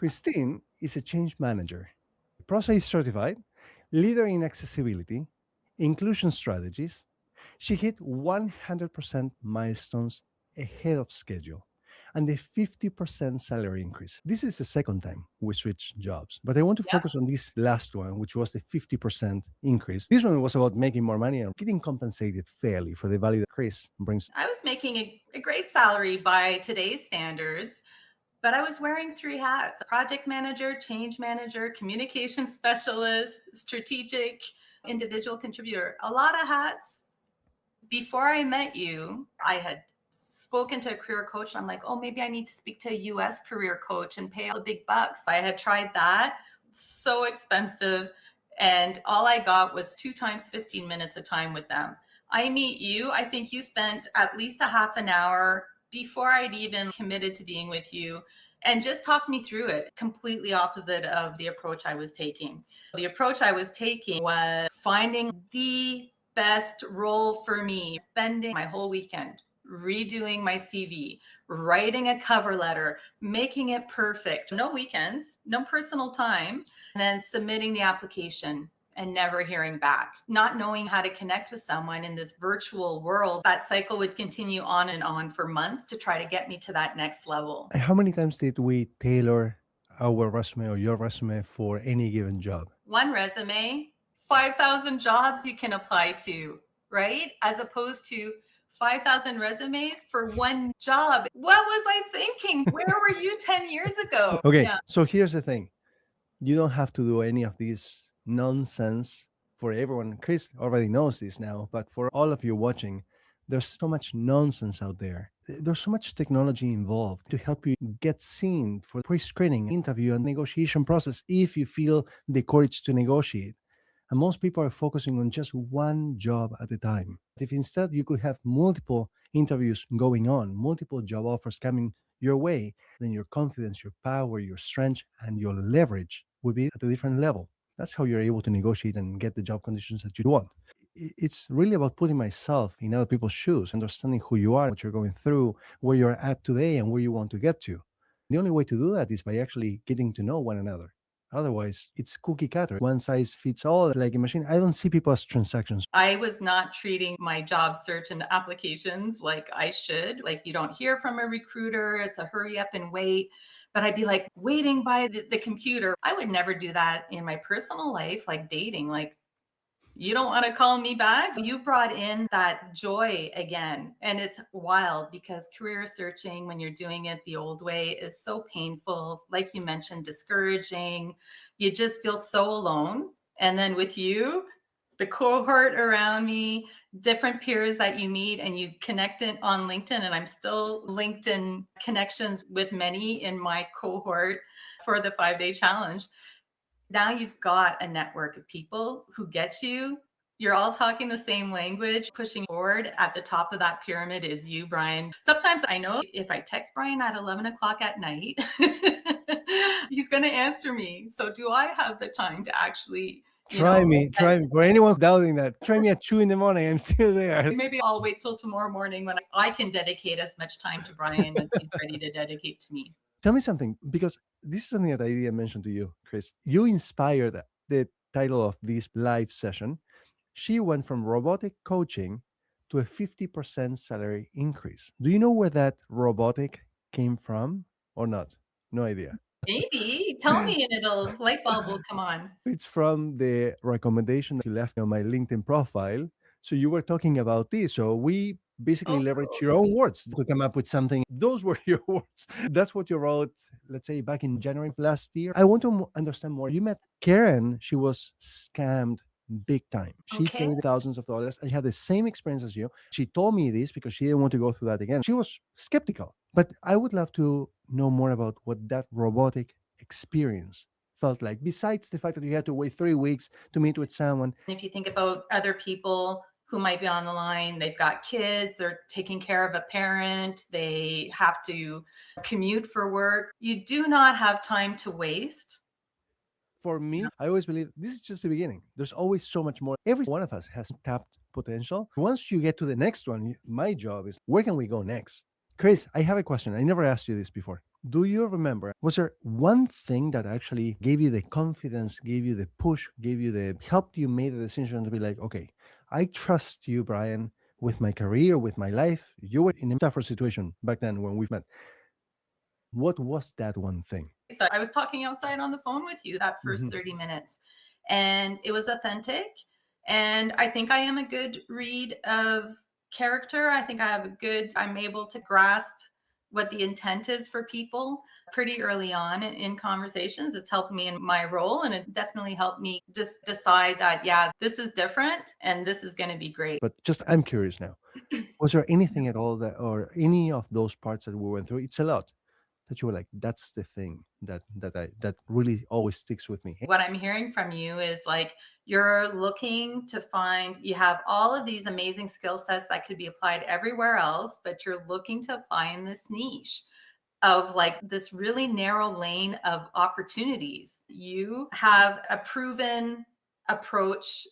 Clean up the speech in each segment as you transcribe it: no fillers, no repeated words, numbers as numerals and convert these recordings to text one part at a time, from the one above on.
Kristine is a change manager, process certified, leader in accessibility, inclusion strategies. She hit 100% milestones ahead of schedule and a 50% salary increase. This is the second time we switched jobs, but I want to Yep. focus on this last one, which was the 50% increase. This one was about making more money and getting compensated fairly for the value that Chris brings. I was making a great salary by today's standards, but I was wearing three hats: project manager, change manager, communication specialist, strategic, individual contributor. A lot of hats. Before I met you, I had spoken to a career coach. And I'm like, oh, maybe I need to speak to a US career coach and pay all the big bucks. I had tried that. So expensive. And all I got was 2 times 15 minutes of time with them. I meet you. I think you spent at least a half an hour before I'd even committed to being with you and just talk me through it. Completely opposite of the approach I was taking. The approach I was taking was finding the best role for me, spending my whole weekend redoing my CV, writing a cover letter, making it perfect, no weekends, no personal time, and then submitting the application and never hearing back, not knowing how to connect with someone in this virtual world. That cycle would continue on and on for months to try to get me to that next level. How many times did we tailor our resume or your resume for any given job? One resume, 5,000 jobs you can apply to, right? As opposed to 5,000 resumes for one job. What was I thinking? Where were you 10 years ago? Okay, Yeah. so here's the thing. You don't have to do any of this nonsense for everyone. Chris already knows this now, but for all of you watching, there's so much nonsense out there. There's so much technology involved to help you get seen for pre-screening, interview, and negotiation process if you feel the courage to negotiate. And most people are focusing on just one job at a time. If instead you could have multiple interviews going on, multiple job offers coming your way, then your confidence, your power, your strength, and your leverage will be at a different level. That's how you're able to negotiate and get the job conditions that you want. It's really about putting myself in other people's shoes, understanding who you are, what you're going through, where you're at today, and where you want to get to. The only way to do that is by actually getting to know one another. Otherwise, it's cookie cutter, one size fits all, like a machine. I don't see people as transactions. I was not treating my job search and applications like I should. Like, you don't hear from a recruiter, it's a hurry up and wait. But I'd be like waiting by the computer. I would never do that in my personal life, like dating. Like, you don't want to call me back? You brought in that joy again. And it's wild because career searching, when you're doing it the old way, is so painful. Like you mentioned, discouraging. You just feel so alone. And then with you, the cohort around me, different peers that you meet, and you connect it on LinkedIn. And I'm still LinkedIn connections with many in my cohort for the 5-day challenge. Now you've got a network of people who get you. You're all talking the same language, pushing forward. At the top of that pyramid is you, Brian. Sometimes I know if I text Brian at 11 o'clock at night, he's going to answer me. So do I have the time to actually, Try me. For anyone doubting that, try me at 2 in the morning. I'm still there. maybe I'll wait till tomorrow morning when I can dedicate as much time to Brian as he's ready to dedicate to me. Tell me something, because this is something that I didn't mention to you, Chris. You inspired the title of this live session. She went from robotic coaching to a 50% salary increase. Do you know where that robotic came from or not? No idea. Maybe tell me and it'll light bulb will come on. It's from the recommendation that you left on my LinkedIn profile. So you were talking about this. So we basically Oh, leverage cool. your own words to come up with something. Those were your words. That's what you wrote, let's say, back in January of last year. I want to understand more. You met Karen. She was scammed big time. She Okay. paid thousands of dollars and had the same experience as you. She told me this because she didn't want to go through that again. She was skeptical. But I would love to know more about what that robotic experience felt like, besides the fact that you had to wait 3 weeks to meet with someone. If you think about other people who might be on the line, they've got kids, they're taking care of a parent, they have to commute for work. You do not have time to waste. For me, I always believe this is just the beginning. There's always so much more. Every one of us has tapped potential. Once you get to the next one, my job is, where can we go next? Chris, I have a question. I never asked you this before. Do you remember, was there one thing that actually gave you the confidence, gave you the push, gave you the helped you made the decision to be like, okay, I trust you, Brian, with my career, with my life. You were in a tougher situation back then when we met. What was that one thing? So I was talking outside on the phone with you that first Mhm. 30 minutes, and it was authentic. And I think I am a good read of character. I think I have a good, I'm able to grasp what the intent is for people pretty early on in conversations. It's helped me in my role, and it definitely helped me just decide that, yeah, this is different and this is going to be great. But just, I'm curious now. Was there anything at all that, or any of those parts that we went through? It's a lot that you were like, that's the thing that really always sticks with me. What I'm hearing from you is like you're looking to find, you have all of these amazing skill sets that could be applied everywhere else, but you're looking to apply in this niche of like this really narrow lane of opportunities. You have a proven approach.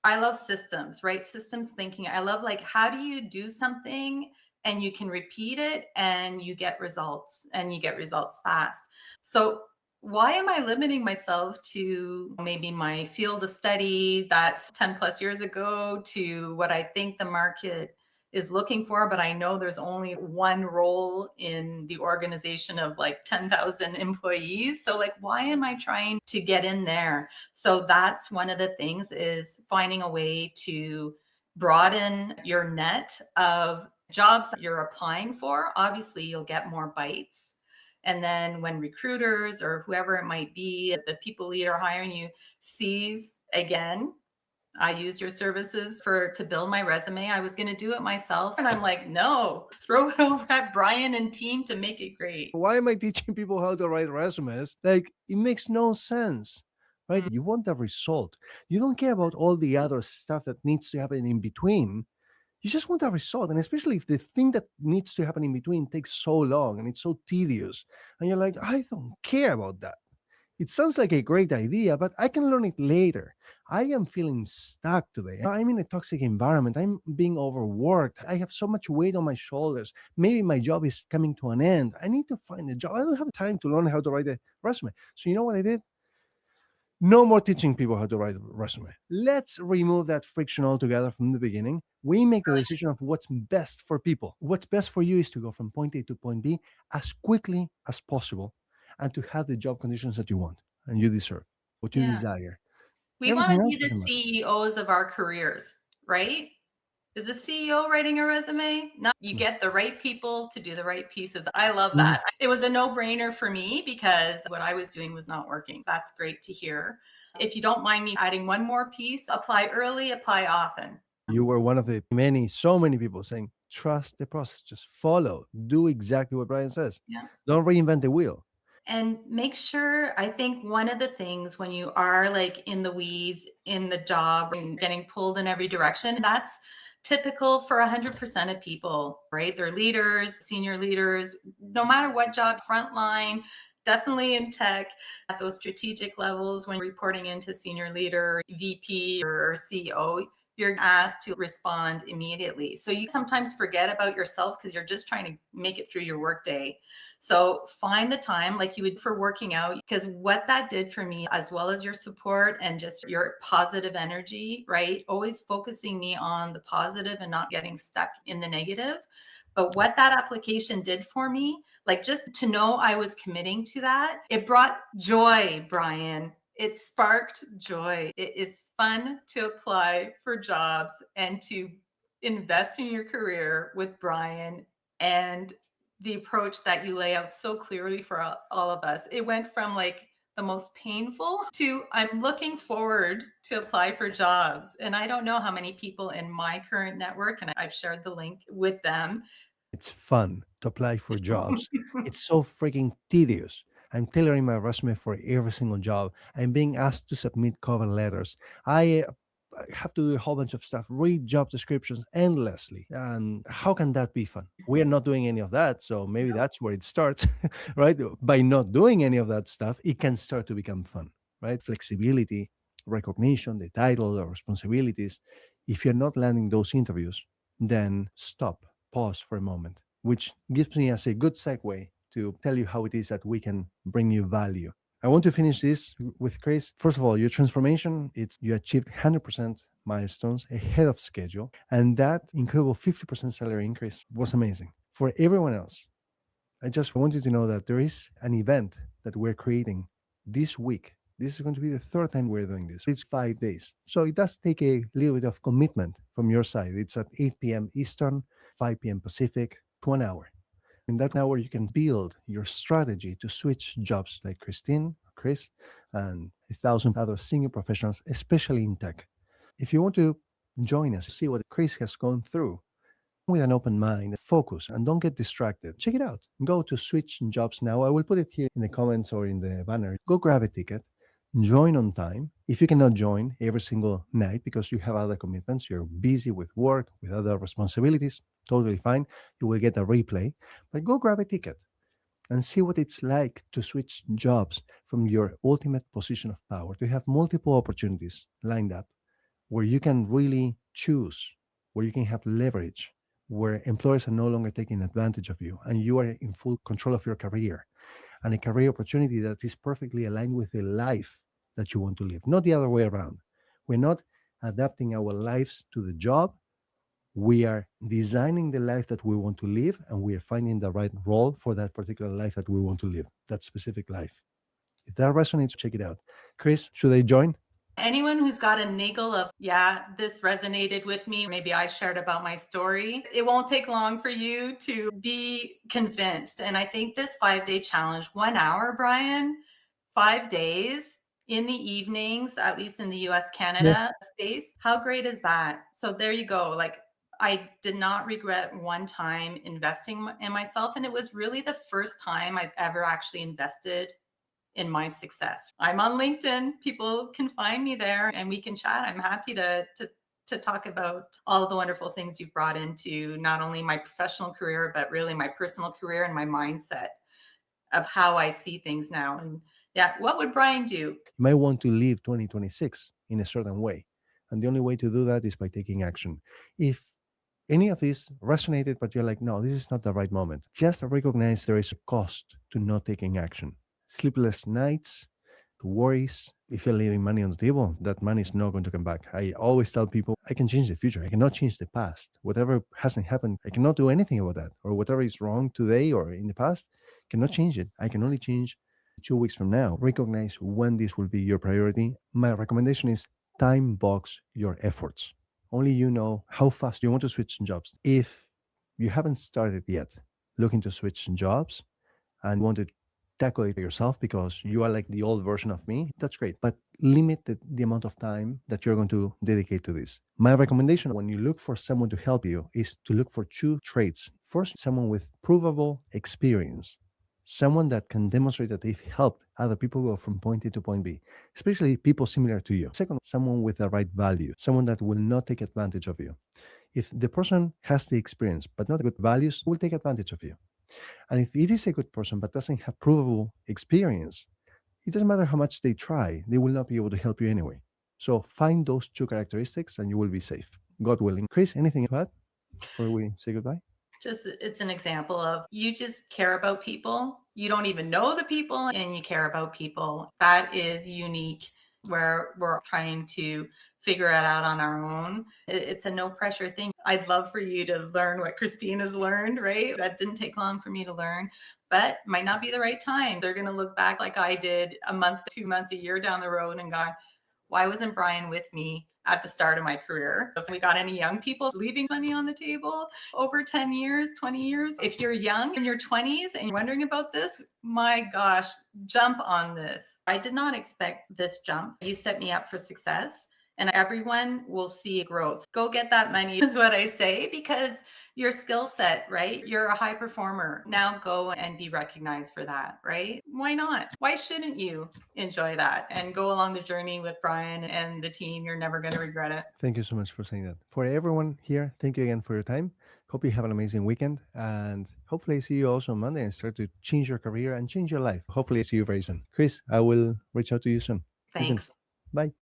I love systems, right? Systems thinking. I love like, how do you do something and you can repeat it and you get results, and you get results fast. So why am I limiting myself to maybe my field of study that's 10 plus years ago to what I think the market is looking for, but I know there's only one role in the organization of like 10,000 employees. So like, why am I trying to get in there? So that's one of the things, is finding a way to broaden your net of jobs that you're applying for. Obviously, you'll get more bites. And then when recruiters or whoever it might be, the people leader hiring you sees, again, I used your services for to build my resume. I was going to do it myself. And I'm like, no, throw it over at Brian and team to make it great. Why am I teaching people how to write resumes? Like, it makes no sense, right? Mm. You want the result. You don't care about all the other stuff that needs to happen in between. You just want a result. And especially if the thing that needs to happen in between takes so long and it's so tedious, and you're like, I don't care about that. It sounds like a great idea, but I can learn it later. I am feeling stuck today. I'm in a toxic environment. I'm being overworked. I have so much weight on my shoulders. Maybe my job is coming to an end. I need to find a job. I don't have time to learn how to write a resume. So, you know what I did? No more teaching people how to write a resume. Let's remove that friction altogether from the beginning. We make the decision of what's best for people. What's best for you is to go from point A to point B as quickly as possible and to have the job conditions that you want and you deserve, what you Yeah. desire. We want Everything to be else the doesn't matter. CEOs of our careers, right? Is a CEO writing a resume? No, you No. get the right people to do the right pieces. I love Mhm. that. It was a no brainer for me because what I was doing was not working. That's great to hear. If you don't mind me adding one more piece, apply early, apply often. You were one of the many, so many people saying, trust the process, just follow, do exactly what Brian says. Yeah. Don't reinvent the wheel. And make sure, I think one of the things when you are like in the weeds, in the job and getting pulled in every direction, that's typical for 100% of people, right? They're leaders, senior leaders, no matter what job, frontline, definitely in tech, at those strategic levels, when reporting into senior leader, VP or CEO, you're asked to respond immediately. So you sometimes forget about yourself because you're just trying to make it through your workday. So find the time like you would for working out, because what that did for me, as well as your support and just your positive energy, right? Always focusing me on the positive and not getting stuck in the negative. But what that application did for me, like just to know I was committing to that, it brought joy, Brian. It sparked joy. It is fun to apply for jobs and to invest in your career with Brian, and the approach that you lay out so clearly for all of us. It went from like the most painful to I'm looking forward to apply for jobs. And I don't know how many people in my current network, and I've shared the link with them. It's fun to apply for jobs. It's so freaking tedious. I'm tailoring my resume for every single job. I'm being asked to submit cover letters. I have to do a whole bunch of stuff, read job descriptions endlessly. And how can that be fun? We are not doing any of that. So maybe that's where it starts, right? By not doing any of that stuff, it can start to become fun, right? Flexibility, recognition, the title, the responsibilities. If you're not landing those interviews, then stop, pause for a moment, which gives me as a good segue to tell you how it is that we can bring you value. I want to finish this with Chris. First of all, your transformation, it's you achieved 100% milestones ahead of schedule. And that incredible 50% salary increase was amazing. For everyone else, I just want you to know that there is an event that we're creating this week. This is going to be the third time we're doing this. It's 5 days. So it does take a little bit of commitment from your side. It's at 8 p.m. Eastern, 5 p.m. Pacific, 1 hour. In that hour, you can build your strategy to switch jobs like Kristine, Chris, and 1,000 other senior professionals, especially in tech. If you want to join us, see what Chris has gone through, with an open mind, focus, and don't get distracted. Check it out. Go to Switch Jobs now. I will put it here in the comments or in the banner. Go grab a ticket, join on time. If you cannot join every single night because you have other commitments, you're busy with work, with other responsibilities, totally fine. You will get a replay, but go grab a ticket and see what it's like to switch jobs from your ultimate position of power, to have multiple opportunities lined up where you can really choose, where you can have leverage, where employers are no longer taking advantage of you and you are in full control of your career and a career opportunity that is perfectly aligned with the life that you want to live, not the other way around. We're not adapting our lives to the job. We are designing the life that we want to live and we are finding the right role for that particular life that we want to live, that specific life. If that resonates, check it out. Chris, should I join? Anyone who's got a niggle of, yeah, this resonated with me, maybe I shared about my story, it won't take long for you to be convinced. And I think this 5 day challenge, 1 hour, Brian, 5 days in the evenings, at least in the US, Canada space, how great is that? So there you go. Like, I did not regret one time investing in myself. And it was really the first time I've ever actually invested in my success. I'm on LinkedIn. People can find me there and we can chat. I'm happy to talk about all of the wonderful things you've brought into not only my professional career, but really my personal career and my mindset of how I see things now. And yeah, what would Brian do? You might want to live 2026 in a certain way. And the only way to do that is by taking action. If any of this resonated, but you're like, no, this is not the right moment, just recognize there is a cost to not taking action. Sleepless nights, worries. If you're leaving money on the table, that money is not going to come back. I always tell people, I can change the future. I cannot change the past. Whatever hasn't happened, I cannot do anything about that. Or whatever is wrong today or in the past, cannot change it. I can only change 2 weeks from now. Recognize when this will be your priority. My recommendation is time box your efforts. Only you know how fast you want to switch jobs. If you haven't started yet looking to switch jobs and want to tackle it yourself because you are like the old version of me, that's great. But limit the amount of time that you're going to dedicate to this. My recommendation when you look for someone to help you is to look for two traits. First, someone with provable experience, someone that can demonstrate that they've helped other people go from point A to point B, especially people similar to you. Second, someone with the right value, someone that will not take advantage of you. If the person has the experience but not good values, will take advantage of you. And if it is a good person but doesn't have provable experience, it doesn't matter how much they try, they will not be able to help you anyway. So find those two characteristics and you will be safe. God willing. Chris, anything to add before we say goodbye? Just, it's an example of you just care about people. You don't even know the people and you care about people. That is unique where we're trying to figure it out on our own. It's a no pressure thing. I'd love for you to learn what Kristine has learned, right? That didn't take long for me to learn, but might not be the right time. They're going to look back like I did a month, 2 months, a year down the road and go, why wasn't Brian with me at the start of my career? If we got any young people leaving money on the table over 10 years, 20 years, if you're young in your 20s and you're wondering about this, my gosh, jump on this. I did not expect this jump. You set me up for success and everyone will see growth. Go get that money is what I say, because your skill set, right? You're a high performer. Now go and be recognized for that, right? Why not? Why shouldn't you enjoy that and go along the journey with Brian and the team? You're never going to regret it. Thank you so much for saying that. For everyone here, thank you again for your time. Hope you have an amazing weekend and hopefully I see you also on Monday and start to change your career and change your life. Hopefully I see you very soon. Chris, I will reach out to you soon. See you soon. Thanks. Bye.